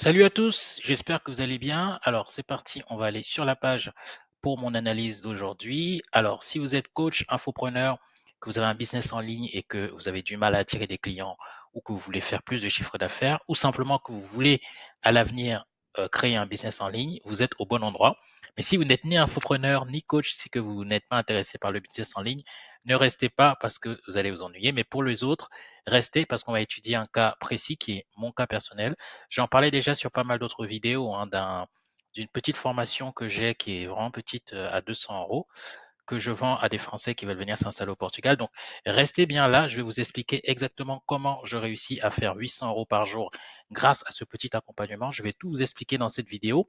Salut à tous, j'espère que vous allez bien. Alors c'est parti, on va aller sur la page pour mon analyse d'aujourd'hui. Alors si vous êtes coach, infopreneur, que vous avez un business en ligne et que vous avez du mal à attirer des clients ou que vous voulez faire plus de chiffre d'affaires ou simplement que vous voulez à l'avenir créer un business en ligne, vous êtes au bon endroit. Mais si vous n'êtes ni infopreneur ni coach, si que vous n'êtes pas intéressé par le business en ligne, ne restez pas parce que vous allez vous ennuyer. Mais pour les autres, restez parce qu'on va étudier un cas précis qui est mon cas personnel. J'en parlais déjà sur pas mal d'autres vidéos, hein, d'une petite formation que j'ai qui est vraiment petite à 200 euros, que je vends à des Français qui veulent venir s'installer au Portugal. Donc, restez bien là. Je vais vous expliquer exactement comment je réussis à faire 800 euros par jour grâce à ce petit accompagnement. Je vais tout vous expliquer dans cette vidéo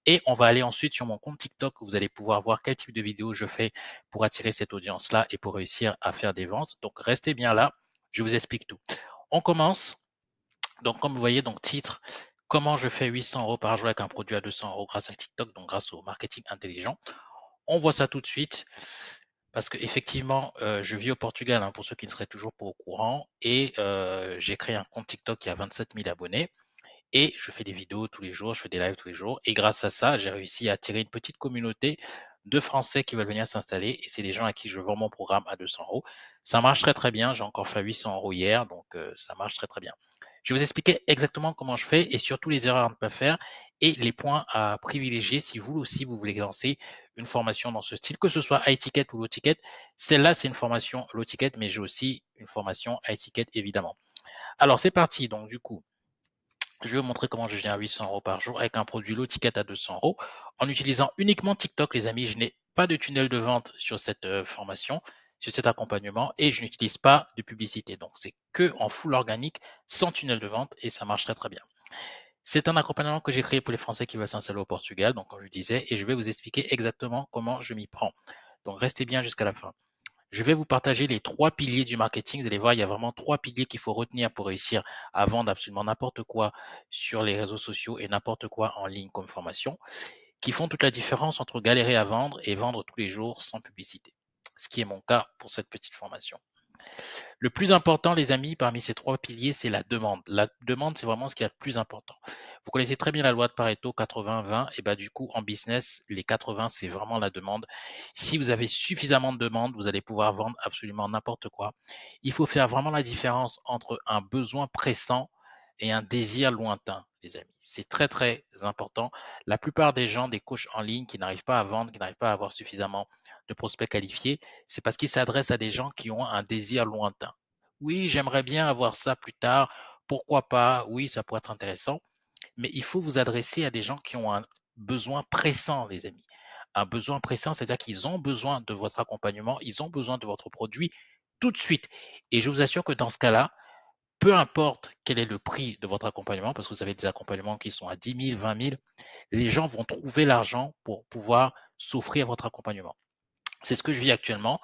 et on va aller ensuite sur mon compte TikTok où vous allez pouvoir voir quel type de vidéo je fais pour attirer cette audience-là et pour réussir à faire des ventes. Donc, restez bien là. Je vous explique tout. On commence. Donc, comme vous voyez, donc titre, comment je fais 800 euros par jour avec un produit à 200 euros grâce à TikTok, donc grâce au marketing intelligent. On voit ça tout de suite parce que effectivement, je vis au Portugal, hein, pour ceux qui ne seraient toujours pas au courant, et j'ai créé un compte TikTok qui a 27 000 abonnés. Et je fais des vidéos tous les jours, je fais des lives tous les jours. Et grâce à ça, j'ai réussi à attirer une petite communauté de Français qui veulent venir s'installer. Et c'est des gens à qui je vends mon programme à 200 euros. Ça marche très très bien. J'ai encore fait 800 euros hier, donc ça marche très très bien. Je vais vous expliquer exactement comment je fais et surtout les erreurs à ne pas faire et les points à privilégier si vous aussi vous voulez lancer une formation dans ce style, que ce soit high ticket ou low ticket. Celle-là, c'est une formation low ticket, mais j'ai aussi une formation high ticket évidemment. Alors c'est parti. Donc du coup, je vais vous montrer comment je génère 800 euros par jour avec un produit low ticket à 200 euros en utilisant uniquement TikTok, les amis. Je n'ai pas de tunnel de vente sur cette formation, sur cet accompagnement et je n'utilise pas de publicité. Donc, c'est que en full organique, sans tunnel de vente et ça marche très très bien. C'est un accompagnement que j'ai créé pour les Français qui veulent s'installer au Portugal, donc comme je le disais, et je vais vous expliquer exactement comment je m'y prends. Donc, restez bien jusqu'à la fin. Je vais vous partager les trois piliers du marketing. Vous allez voir, il y a vraiment trois piliers qu'il faut retenir pour réussir à vendre absolument n'importe quoi sur les réseaux sociaux et n'importe quoi en ligne comme formation, qui font toute la différence entre galérer à vendre et vendre tous les jours sans publicité. Ce qui est mon cas pour cette petite formation. Le plus important, les amis, parmi ces trois piliers, c'est la demande. La demande, c'est vraiment ce qui est le plus important. Vous connaissez très bien la loi de Pareto 80-20, et bah du coup, en business, les 80, c'est vraiment la demande. Si vous avez suffisamment de demandes, vous allez pouvoir vendre absolument n'importe quoi. Il faut faire vraiment la différence entre un besoin pressant et un désir lointain, les amis. C'est très, très important. La plupart des gens, des coachs en ligne qui n'arrivent pas à vendre, qui n'arrivent pas à avoir suffisamment de prospects qualifiés, c'est parce qu'ils s'adressent à des gens qui ont un désir lointain. Oui, j'aimerais bien avoir ça plus tard. Pourquoi pas? Oui, ça pourrait être intéressant. Mais il faut vous adresser à des gens qui ont un besoin pressant, les amis. Un besoin pressant, c'est-à-dire qu'ils ont besoin de votre accompagnement, ils ont besoin de votre produit tout de suite. Et je vous assure que dans ce cas-là, peu importe quel est le prix de votre accompagnement, parce que vous avez des accompagnements qui sont à 10 000, 20 000, les gens vont trouver l'argent pour pouvoir s'offrir votre accompagnement. C'est ce que je vis actuellement.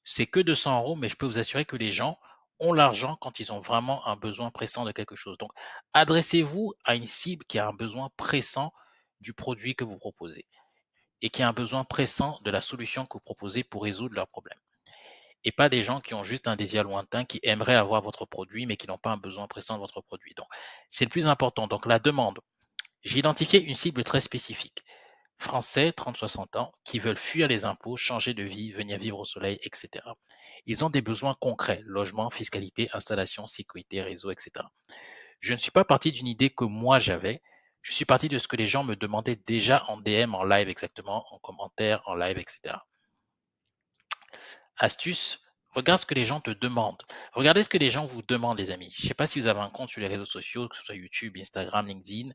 C'est que 200 euros, mais je peux vous assurer que les gens ont l'argent quand ils ont vraiment un besoin pressant de quelque chose. Donc, adressez-vous à une cible qui a un besoin pressant du produit que vous proposez et qui a un besoin pressant de la solution que vous proposez pour résoudre leurs problèmes. Et pas des gens qui ont juste un désir lointain, qui aimeraient avoir votre produit, mais qui n'ont pas un besoin pressant de votre produit. Donc, c'est le plus important. Donc, la demande. J'ai identifié une cible très spécifique. Français, 30-60 ans, qui veulent fuir les impôts, changer de vie, venir vivre au soleil, etc. Ils ont des besoins concrets, logement, fiscalité, installation, sécurité, réseau, etc. Je ne suis pas parti d'une idée que moi j'avais, je suis parti de ce que les gens me demandaient déjà en DM, en live exactement, en commentaire, en live, etc. Astuce, regarde ce que les gens te demandent. Regardez ce que les gens vous demandent, les amis. Je ne sais pas si vous avez un compte sur les réseaux sociaux, que ce soit YouTube, Instagram, LinkedIn,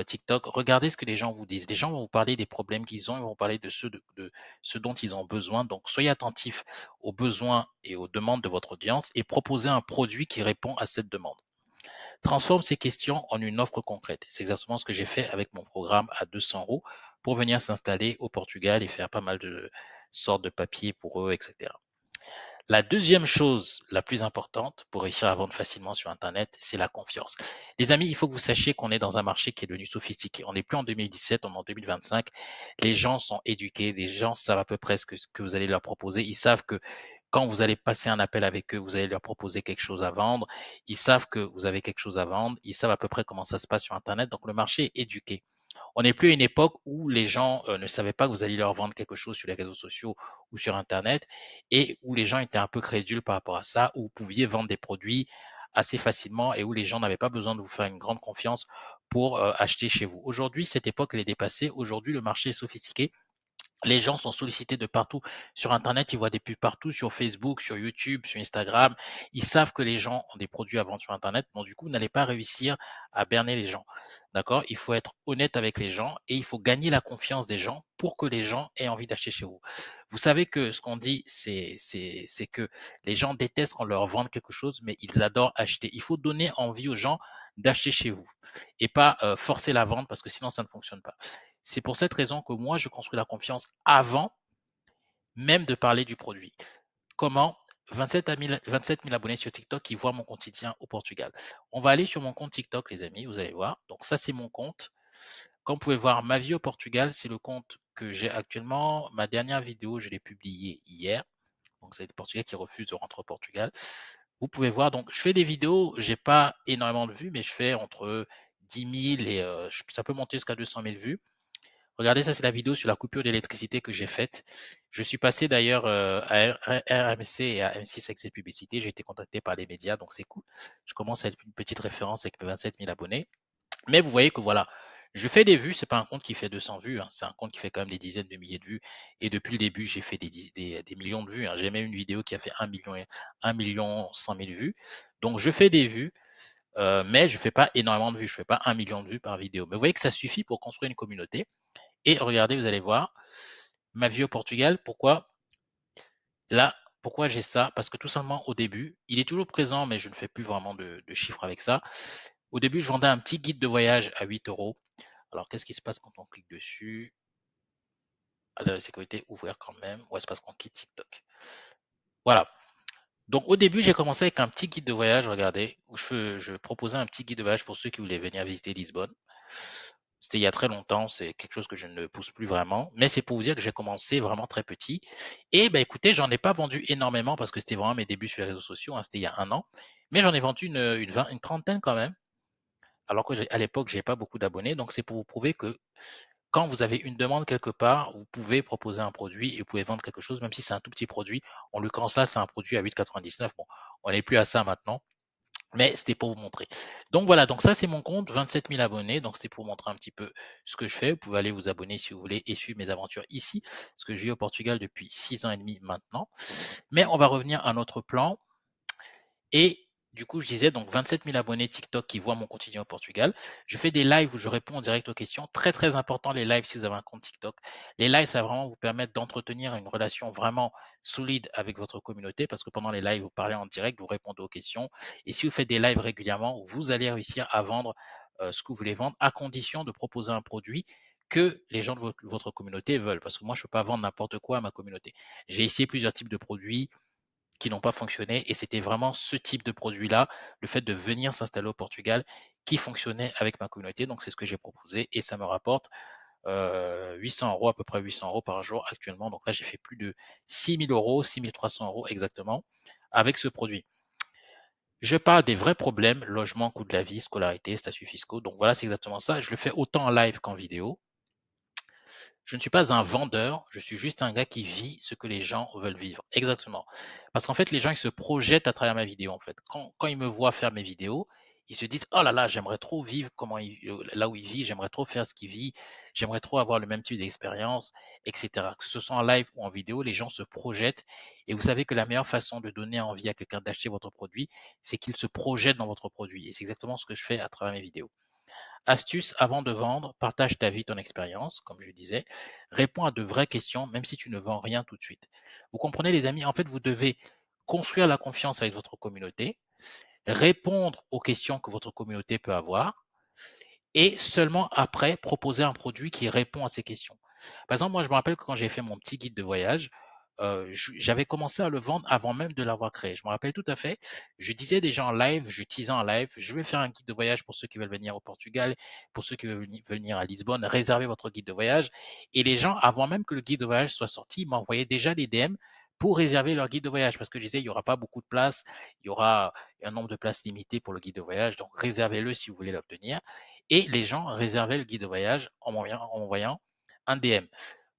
TikTok, regardez ce que les gens vous disent. Les gens vont vous parler des problèmes qu'ils ont, ils vont vous parler de ce dont ils ont besoin. Donc, soyez attentifs aux besoins et aux demandes de votre audience et proposez un produit qui répond à cette demande. Transforme ces questions en une offre concrète. C'est exactement ce que j'ai fait avec mon programme à 200 euros pour venir s'installer au Portugal et faire pas mal de sortes de papiers pour eux, etc. La deuxième chose la plus importante pour réussir à vendre facilement sur Internet, c'est la confiance. Les amis, il faut que vous sachiez qu'on est dans un marché qui est devenu sophistiqué. On n'est plus en 2017, on est en 2025. Les gens sont éduqués, les gens savent à peu près ce que vous allez leur proposer. Ils savent que quand vous allez passer un appel avec eux, vous allez leur proposer quelque chose à vendre. Ils savent que vous avez quelque chose à vendre. Ils savent à peu près comment ça se passe sur Internet. Donc, le marché est éduqué. On n'est plus à une époque où les gens ne savaient pas que vous alliez leur vendre quelque chose sur les réseaux sociaux ou sur Internet et où les gens étaient un peu crédules par rapport à ça, où vous pouviez vendre des produits assez facilement et où les gens n'avaient pas besoin de vous faire une grande confiance pour acheter chez vous. Aujourd'hui, cette époque, elle est dépassée. Aujourd'hui, le marché est sophistiqué. Les gens sont sollicités de partout. Sur Internet, ils voient des pubs partout, sur Facebook, sur YouTube, sur Instagram. Ils savent que les gens ont des produits à vendre sur Internet. Donc, du coup, vous n'allez pas réussir à berner les gens. D'accord? Il faut être honnête avec les gens et il faut gagner la confiance des gens pour que les gens aient envie d'acheter chez vous. Vous savez que ce qu'on dit, c'est que les gens détestent qu'on leur vende quelque chose, mais ils adorent acheter. Il faut donner envie aux gens d'acheter chez vous et pas forcer la vente parce que sinon, ça ne fonctionne pas. C'est pour cette raison que moi, je construis la confiance avant même de parler du produit. Comment 27 000 abonnés sur TikTok qui voient mon quotidien au Portugal. On va aller sur mon compte TikTok, les amis, vous allez voir. Donc ça, c'est mon compte. Comme vous pouvez voir, ma vie au Portugal, c'est le compte que j'ai actuellement. Ma dernière vidéo, je l'ai publiée hier. Donc c'est des Portugais qui refusent de rentrer au Portugal. Vous pouvez voir, donc je fais des vidéos, j'ai pas énormément de vues, mais je fais entre 10 000 et ça peut monter jusqu'à 200 000 vues. Regardez, ça c'est la vidéo sur la coupure d'électricité que j'ai faite. Je suis passé d'ailleurs à RMC et à M6 avec cette publicité. J'ai été contacté par les médias, donc c'est cool. Je commence à être une petite référence avec mes 27 000 abonnés. Mais vous voyez que voilà, je fais des vues. C'est pas un compte qui fait 200 vues, hein. C'est un compte qui fait quand même des dizaines de milliers de vues. Et depuis le début, j'ai fait des millions de vues, hein. J'ai même une vidéo qui a fait 1 million 100 000 vues. Donc je fais des vues. Mais je fais pas énormément de vues, je fais pas 1 million de vues par vidéo. Mais vous voyez que ça suffit pour construire une communauté. Et regardez, vous allez voir, ma vie au Portugal, pourquoi là, pourquoi j'ai ça? Parce que tout simplement au début, il est toujours présent, mais je ne fais plus vraiment de chiffres avec ça. Au début, je vendais un petit guide de voyage à 8 euros. Alors, qu'est-ce qui se passe quand on clique dessus? À la sécurité, ouvrir quand même. Ouais, c'est parce qu'on quitte TikTok. Voilà. Donc, au début, j'ai commencé avec un petit guide de voyage, regardez, où je proposais un petit guide de voyage pour ceux qui voulaient venir visiter Lisbonne. C'était il y a très longtemps, c'est quelque chose que je ne pousse plus vraiment, mais c'est pour vous dire que j'ai commencé vraiment très petit. Et ben écoutez, j'en ai pas vendu énormément parce que c'était vraiment mes débuts sur les réseaux sociaux, hein, c'était il y a un an, mais j'en ai vendu une trentaine quand même, alors que à l'époque, j'ai pas beaucoup d'abonnés. Donc c'est pour vous prouver que quand vous avez une demande quelque part, vous pouvez proposer un produit et vous pouvez vendre quelque chose, même si c'est un tout petit produit. En l'occurrence là, c'est un produit à 8,99. Bon, on n'est plus à ça maintenant. Mais c'était pour vous montrer. Donc voilà, donc ça c'est mon compte, 27 000 abonnés. Donc c'est pour montrer un petit peu ce que je fais. Vous pouvez aller vous abonner si vous voulez et suivre mes aventures ici, parce que je vis au Portugal depuis 6 ans et demi maintenant. Mais on va revenir à notre plan. Et du coup, je disais donc 27 000 abonnés TikTok qui voient mon quotidien au Portugal. Je fais des lives où je réponds en direct aux questions. Très, très important les lives si vous avez un compte TikTok. Les lives, ça va vraiment vous permettre d'entretenir une relation vraiment solide avec votre communauté parce que pendant les lives, vous parlez en direct, vous répondez aux questions. Et si vous faites des lives régulièrement, vous allez réussir à vendre ce que vous voulez vendre à condition de proposer un produit que les gens de votre communauté veulent. Parce que moi, je ne peux pas vendre n'importe quoi à ma communauté. J'ai essayé plusieurs types de produits qui n'ont pas fonctionné. Et c'était vraiment ce type de produit-là, le fait de venir s'installer au Portugal, qui fonctionnait avec ma communauté. Donc, c'est ce que j'ai proposé et ça me rapporte 800 euros, à peu près 800 euros par jour actuellement. Donc là, j'ai fait plus de 6 000 euros, 6 300 euros exactement avec ce produit. Je parle des vrais problèmes, logement, coût de la vie, scolarité, statuts fiscaux. Donc voilà, c'est exactement ça. Je le fais autant en live qu'en vidéo. Je ne suis pas un vendeur, je suis juste un gars qui vit ce que les gens veulent vivre. Exactement. Parce qu'en fait, les gens, ils se projettent à travers ma vidéo, en fait. Quand ils me voient faire mes vidéos, ils se disent, oh là là, j'aimerais trop vivre là où il vit, j'aimerais trop faire ce qu'il vit, j'aimerais trop avoir le même type d'expérience, etc. Que ce soit en live ou en vidéo, les gens se projettent. Et vous savez que la meilleure façon de donner envie à quelqu'un d'acheter votre produit, c'est qu'il se projette dans votre produit. Et c'est exactement ce que je fais à travers mes vidéos. Astuce avant de vendre, partage ta vie, ton expérience, comme je disais. Réponds à de vraies questions, même si tu ne vends rien tout de suite. Vous comprenez, les amis? En fait, vous devez construire la confiance avec votre communauté, répondre aux questions que votre communauté peut avoir, et seulement après proposer un produit qui répond à ces questions. Par exemple, moi, je me rappelle que quand j'ai fait mon petit guide de voyage, j'avais commencé à le vendre avant même de l'avoir créé. Je me rappelle tout à fait. Je disais déjà en live, je teasais en live, je vais faire un guide de voyage pour ceux qui veulent venir au Portugal, pour ceux qui veulent venir à Lisbonne, réservez votre guide de voyage. Et les gens, avant même que le guide de voyage soit sorti, m'envoyaient déjà des DM pour réserver leur guide de voyage. Parce que je disais, il n'y aura pas beaucoup de places, il y aura un nombre de places limité pour le guide de voyage. Donc, réservez-le si vous voulez l'obtenir. Et les gens réservaient le guide de voyage en m'envoyant un DM.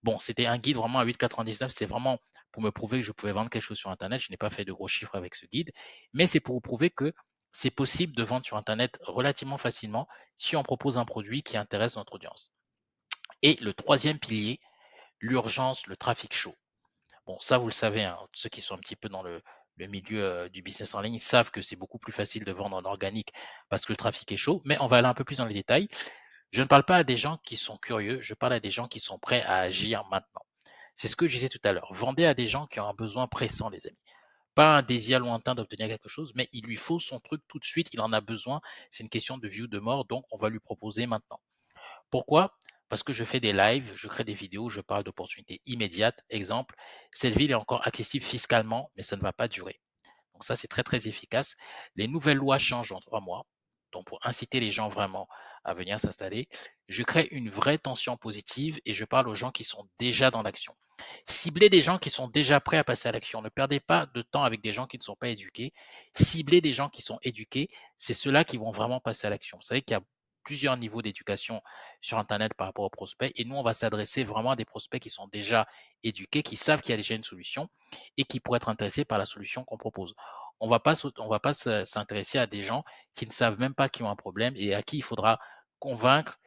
Bon, c'était un guide vraiment à 8,99. C'est vraiment pour me prouver que je pouvais vendre quelque chose sur Internet. Je n'ai pas fait de gros chiffres avec ce guide, mais c'est pour vous prouver que c'est possible de vendre sur Internet relativement facilement si on propose un produit qui intéresse notre audience. Et le troisième pilier, l'urgence, le trafic chaud. Bon, ça, vous le savez, hein, ceux qui sont un petit peu dans le milieu du business en ligne savent que c'est beaucoup plus facile de vendre en organique parce que le trafic est chaud, mais on va aller un peu plus dans les détails. Je ne parle pas à des gens qui sont curieux, je parle à des gens qui sont prêts à agir maintenant. C'est ce que je disais tout à l'heure. Vendez à des gens qui ont un besoin pressant, les amis. Pas un désir lointain d'obtenir quelque chose, mais il lui faut son truc tout de suite, il en a besoin. C'est une question de vie ou de mort, donc on va lui proposer maintenant. Pourquoi? Parce que je fais des lives, je crée des vidéos, je parle d'opportunités immédiates. Exemple, cette ville est encore accessible fiscalement, mais ça ne va pas durer. Donc ça, c'est très, très efficace. Les nouvelles lois changent en 3 mois. Donc pour inciter les gens vraiment à venir s'installer, je crée une vraie tension positive et je parle aux gens qui sont déjà dans l'action. Ciblez des gens qui sont déjà prêts à passer à l'action. Ne perdez pas de temps avec des gens qui ne sont pas éduqués. Ciblez des gens qui sont éduqués. C'est ceux-là qui vont vraiment passer à l'action. Vous savez qu'il y a plusieurs niveaux d'éducation sur Internet par rapport aux prospects. Et nous, on va s'adresser vraiment à des prospects qui sont déjà éduqués, qui savent qu'il y a déjà une solution et qui pourraient être intéressés par la solution qu'on propose. On va pas s'intéresser à des gens qui ne savent même pas qu'ils ont un problème et à qui il faudra convaincre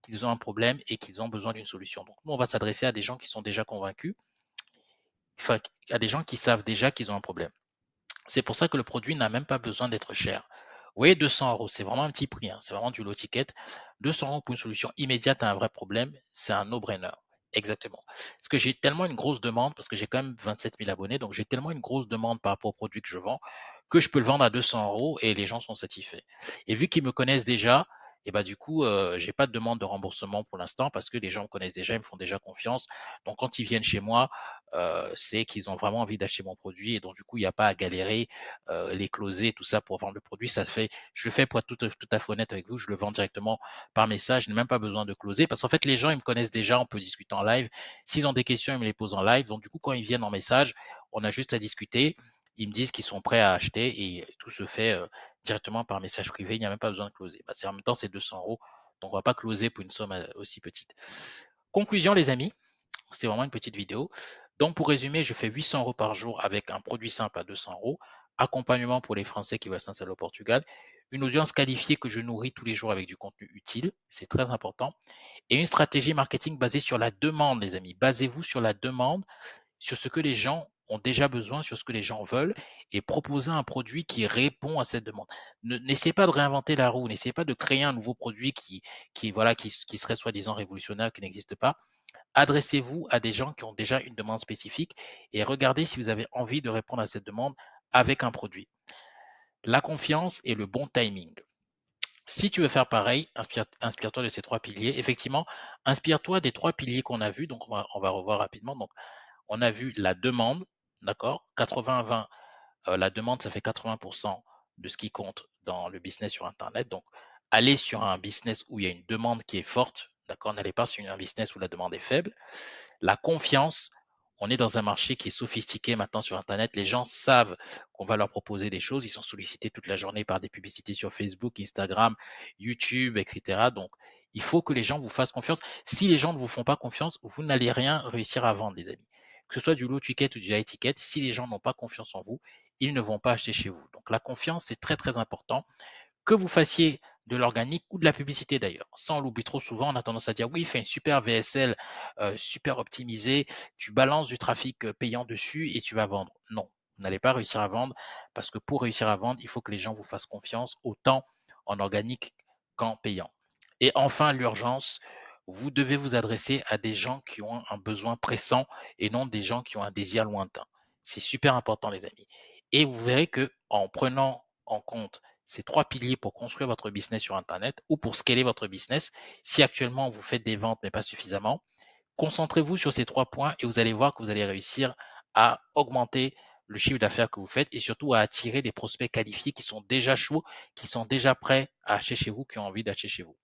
qu'ils ont un problème et qu'ils ont besoin d'une solution. Donc, nous, on va s'adresser à des gens qui sont déjà convaincus, enfin, à des gens qui savent déjà qu'ils ont un problème. C'est pour ça que le produit n'a même pas besoin d'être cher. Vous voyez, 200 €, c'est vraiment un petit prix, hein, c'est vraiment du low ticket. 200 € pour une solution immédiate à un vrai problème, c'est un no-brainer. Exactement. Parce que j'ai tellement une grosse demande, parce que j'ai quand même 27 000 abonnés, donc j'ai tellement une grosse demande par rapport au produit que je vends, que je peux le vendre à 200 € et les gens sont satisfaits. Et vu qu'ils me connaissent déjà, et bah du coup, j'ai pas de demande de remboursement pour l'instant parce que les gens me connaissent déjà, ils me font déjà confiance. Donc quand ils viennent chez moi, c'est qu'ils ont vraiment envie d'acheter mon produit et donc du coup, il n'y a pas à galérer, les closer, tout ça pour vendre le produit. Je le fais pour être tout à fait honnête avec vous, je le vends directement par message, je n'ai même pas besoin de closer parce qu'en fait, les gens, ils me connaissent déjà, on peut discuter en live. S'ils ont des questions, ils me les posent en live. Donc du coup, quand ils viennent en message, on a juste à discuter. Ils me disent qu'ils sont prêts à acheter et tout se fait directement par message privé. Il n'y a même pas besoin de closer. Bah, en même temps, c'est 200 €. Donc, on ne va pas closer pour une somme aussi petite. Conclusion, les amis, c'était vraiment une petite vidéo. Donc, pour résumer, je fais 800 € par jour avec un produit simple à 200 €. Accompagnement pour les Français qui veulent s'installer au Portugal. Une audience qualifiée que je nourris tous les jours avec du contenu utile. C'est très important. Et une stratégie marketing basée sur la demande, les amis. Basez-vous sur la demande, sur ce que les gens ont déjà besoin, sur ce que les gens veulent, et proposez un produit qui répond à cette demande. N'essayez pas de réinventer la roue, n'essayez pas de créer un nouveau produit qui serait soi-disant révolutionnaire, qui n'existe pas. Adressez-vous à des gens qui ont déjà une demande spécifique et regardez si vous avez envie de répondre à cette demande avec un produit. La confiance et le bon timing. Si tu veux faire pareil, inspire-toi de ces 3 piliers. Effectivement, inspire-toi des 3 piliers qu'on a vus. Donc, on va revoir rapidement. Donc, on a vu la demande, d'accord? 80-20, la demande, ça fait 80% de ce qui compte dans le business sur Internet. Donc, allez sur un business où il y a une demande qui est forte, d'accord? N'allez pas sur un business où la demande est faible. La confiance, on est dans un marché qui est sophistiqué maintenant sur Internet. Les gens savent qu'on va leur proposer des choses. Ils sont sollicités toute la journée par des publicités sur Facebook, Instagram, YouTube, etc. Donc, il faut que les gens vous fassent confiance. Si les gens ne vous font pas confiance, vous n'allez rien réussir à vendre, les amis. Que ce soit du low ticket ou du high ticket, si les gens n'ont pas confiance en vous, ils ne vont pas acheter chez vous. Donc, la confiance, c'est très, très important. Que vous fassiez de l'organique ou de la publicité d'ailleurs. Ça, on l'oublie trop souvent. On a tendance à dire oui, fais une super VSL, super optimisée, tu balances du trafic payant dessus et tu vas vendre. Non, vous n'allez pas réussir à vendre parce que pour réussir à vendre, il faut que les gens vous fassent confiance autant en organique qu'en payant. Et enfin, l'urgence, vous devez vous adresser à des gens qui ont un besoin pressant et non des gens qui ont un désir lointain. C'est super important, les amis. Et vous verrez que en prenant en compte ces 3 piliers pour construire votre business sur Internet ou pour scaler votre business. Si actuellement vous faites des ventes mais pas suffisamment, concentrez-vous sur ces 3 points et vous allez voir que vous allez réussir à augmenter le chiffre d'affaires que vous faites et surtout à attirer des prospects qualifiés qui sont déjà chauds, qui sont déjà prêts à acheter chez vous, qui ont envie d'acheter chez vous.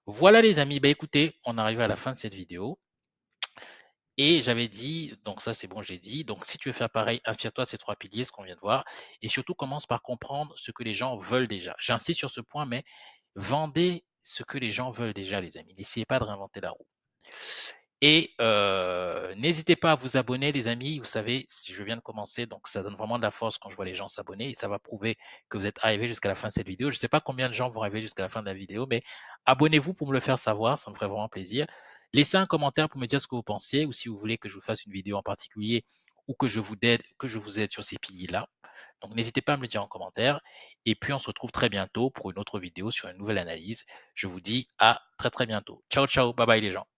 Voilà les amis, bah écoutez, on arrive à la fin de cette vidéo Et j'avais dit, donc ça c'est bon, j'ai dit, donc si tu veux faire pareil, inspire-toi de ces 3 piliers, ce qu'on vient de voir, et surtout commence par comprendre ce que les gens veulent déjà. J'insiste sur ce point, mais vendez ce que les gens veulent déjà, les amis. N'essayez pas de réinventer la roue. Et n'hésitez pas à vous abonner, les amis. Vous savez, si je viens de commencer, donc ça donne vraiment de la force quand je vois les gens s'abonner et ça va prouver que vous êtes arrivés jusqu'à la fin de cette vidéo. Je ne sais pas combien de gens vont arriver jusqu'à la fin de la vidéo, mais abonnez-vous pour me le faire savoir, ça me ferait vraiment plaisir. Laissez un commentaire pour me dire ce que vous pensez ou si vous voulez que je vous fasse une vidéo en particulier ou que je vous aide sur ces piliers-là. Donc n'hésitez pas à me le dire en commentaire. Et puis on se retrouve très bientôt pour une autre vidéo sur une nouvelle analyse. Je vous dis à très très bientôt. Ciao, ciao, bye bye les gens.